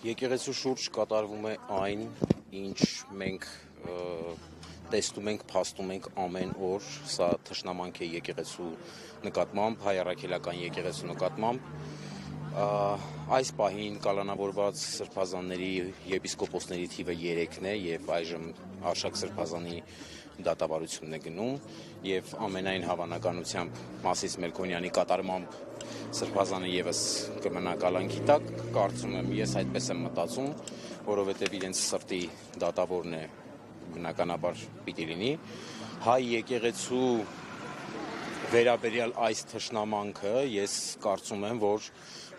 Եկեղեցու շուրջ կատարվում է այն, ինչ մենք տեսնում ենք, փաստում ենք ամեն օր, սա թշնամանք է եկեղեցու նկատմամբ, հայ առաքելական եկեղեցու նկատմամբ։ Այս պահին կալանավորված սրբազանների եպիսկոպոսների թիվը 3-ն է եւ այժմ Արշակ սրբազանի դատավարությունն է գնում եւ ամենայն հավանականությամբ Մասիս Մելքոնյանի կատարմամբ սրբազանը եւս կմնա կալանքի տակ, կարծում եմ, ես այդպես եմ մտածում, որովհետեւ իրենց սրտի դատավորն է բնականաբար պիտի լինի։ Հայ եկեղեցու վերաբերյալ այս թշնամանքը ես կարծում եմ, որ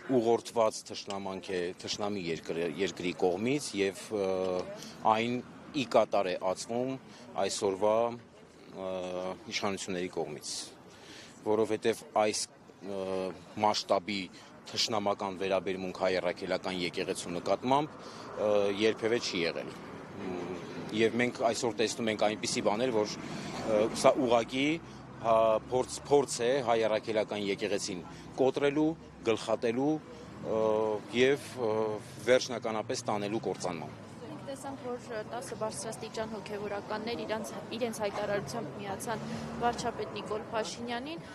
ուղղորդված թշնամանք է թշնամի երկրի կողմից եւ այն ի կատար է ածվում այսօրվա իշխանությունների կողմից, որովհետեւ այս մասշտաբի թշնամական վերաբերմունք հայ առաքելական եկեղեցու նկատմամբ երբևէ չի եղել։ Եվ մենք այսօր տեսնում ենք այնպիսի բաներ, որ սա ուղղակի փորձ է հայ առաքելական եկեղեցին կոտրելու, գլխատելու եւ վերջնականապես տանելու կործանման։ Տեսանք, որ 10 բարձրաստիճան հոգևորականներ իրենց հայտարարությամբ միացան վարչապետ Նիկոլ Փաշինյանին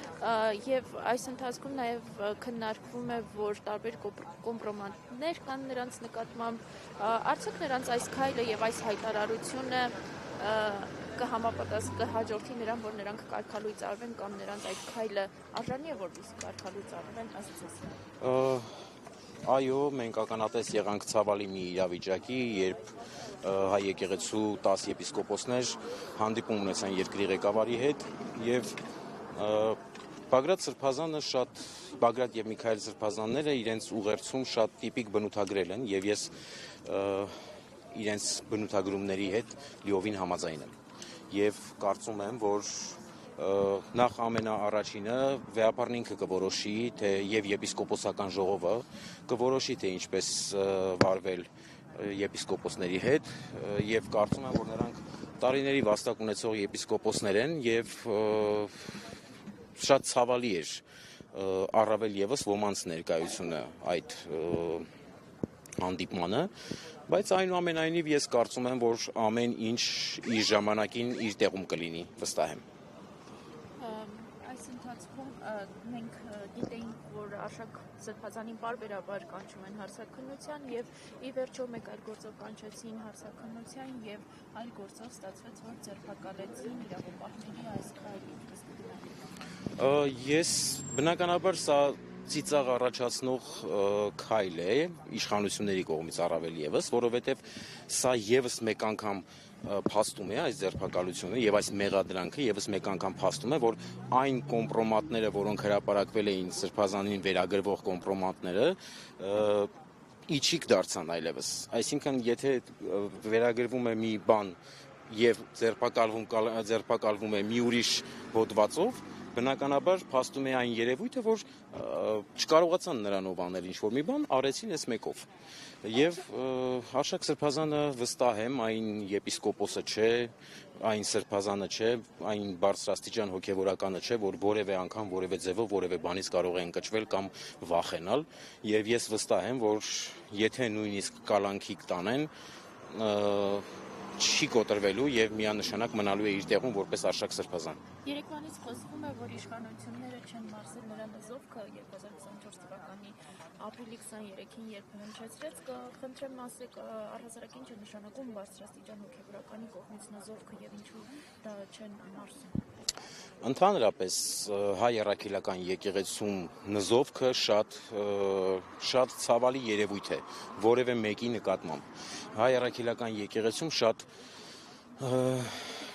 եւ այս ընթացքում նաեւ քննարկվում է, որ տարբեր կոմպրոմատներ կան նրանց նկատմամբ, արդյոք նրանց այս քայլը եւ այս հայտարարությունը կհաջորդի նրան, որ նրանք կարգալույծ արվեն կամ նրանց այդ քայլը արժանի է որպեսզի կարգալույծ արվեն ըստ ձեզ։ Այո, մենք ականատես եղանք ցավալի մի իրավիճակի, երբ հայ եկեղեցու 10 եպիսկոպոսներ հանդիպում ունեցան երկրի ղեկավարի հետ եւ Բագրատ եւ Միքայել Սրբազանները իրենց ուղերձում շատ տիպիկ բնութագրել են եւ ես իրենց բնութագրումների հետ լիովին համաձայն եմ եւ կարծում եմ, որ նախ ամենաառաջինը վեհապարն ինքը կորոշի, թե եւ եպիսկոպոսական ժողովը կորոշի, թե ինչպես վարվել եպիսկոպոսների հետ եւ կարծում եմ, որ նրանք տարիների վաստակ ունեցող եպիսկոպոսներ են եւ շատ ցավալի էր առավել եւս ոմանց ներկայությունը այդ հանդիպմանը, բայց այնուամենայնիվ ես կարծում եմ, որ ամեն ինչ իր ժամանակին իր տեղում կլինի, վստահ եմ։ Այս ընթացքում մենք գիտեինք, որ Արշակ սրբազանին պարբերաբար կանչում են հարցաքննության եւ ի վերջո մեկ այլ գործով կանչեցին հարցաքննության եւ այլ գործով ստացվեց, որ ձերբակալեցին իրավապահների այս քայլին։ Ես բնականաբար սա ծիծաղ առաջացնող քայլ է իշխանությունների կողմից առավել եւս, որովհետեւ սա եւս մեկ անգամ փաստում է այս ձերբակալությունը եւ այս մեղադրանքը եւս մեկ անգամ փաստում է, որ այն կոմպրոմատները, որոնք հրապարակվել էին սրբազանին վերագրվող կոմպրոմատները, իջիկ դարձան այլևս։ Այսինքն, եթե վերագրվում է մի բան եւ ձերբակալվում է մի ուրիշ հոդվածով, բնականաբար փաստում է այն երևույթը, որ չկարողացան նրանով անել ինչ-որ մի բան, արեցին այս մեկով։ Եվ Արշակ սրբազանը վստահ եմ, այն եպիսկոպոսը չէ, այն սրբազանը չէ, այն բարձրաստիճան հոգևորականը չէ, որ որևէ անգամ որևէ ձևով որևէ բանից կարող է ընկճվել կամ վախենալ, եւ ես վստահ եմ, որ եթե նույնիսկ կալանքի տանեն, չի կոտրվելու եւ միանշանակ մնալու է իր տեղում որպես Արշակ սրբազան։ Երեկվանից խոսվում է, որ իշխանությունները չեն մարզել նրա նզովքը 2024 թվականի ապրիլի 23-ին, երբ հնչեցրեց, կխնդրեմ ասեք, առհասարակ ինչ է նշանակում բարձրաստիճան հոգևորականի կողմից նզովքը եւ ինչու դա չեն մարզում։ Ընդհանրապես հայ առաքելական եկեղեցում նզովքը շատ ցավալի երևույթ է որևէ մեկի նկատմամբ։ Հայ առաքելական եկեղեցում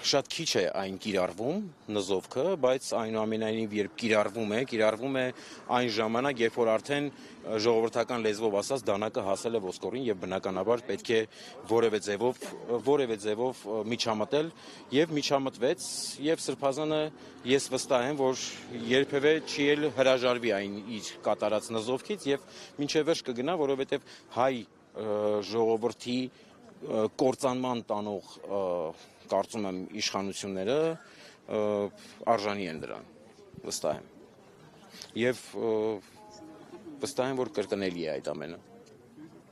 շատ քիչ է այն կիրառվում նզովքը, բայց այնուամենայնիվ երբ կիրառվում է այն ժամանակ, երբ որ արդեն ժողովրդական լեզվով ասած դանակը հասել է ոսկորին եւ բնականաբար պետք է որևէ ձևով միջամտել եւ միջամտվեց եւ սրբազանը ես վստահ եմ, որ երբևէ չի էլ հրաժարվի այն իր կատարած նզովքից եւ մինչեւ վերջ կգնա, որովհետեւ հայ ժողովրդի կործանման տանող կարծում եմ իշխանությունները արժանի են դրան, վստահ եմ։ Եվ վստահ եմ, որ կրկնելի է այդ ամենը։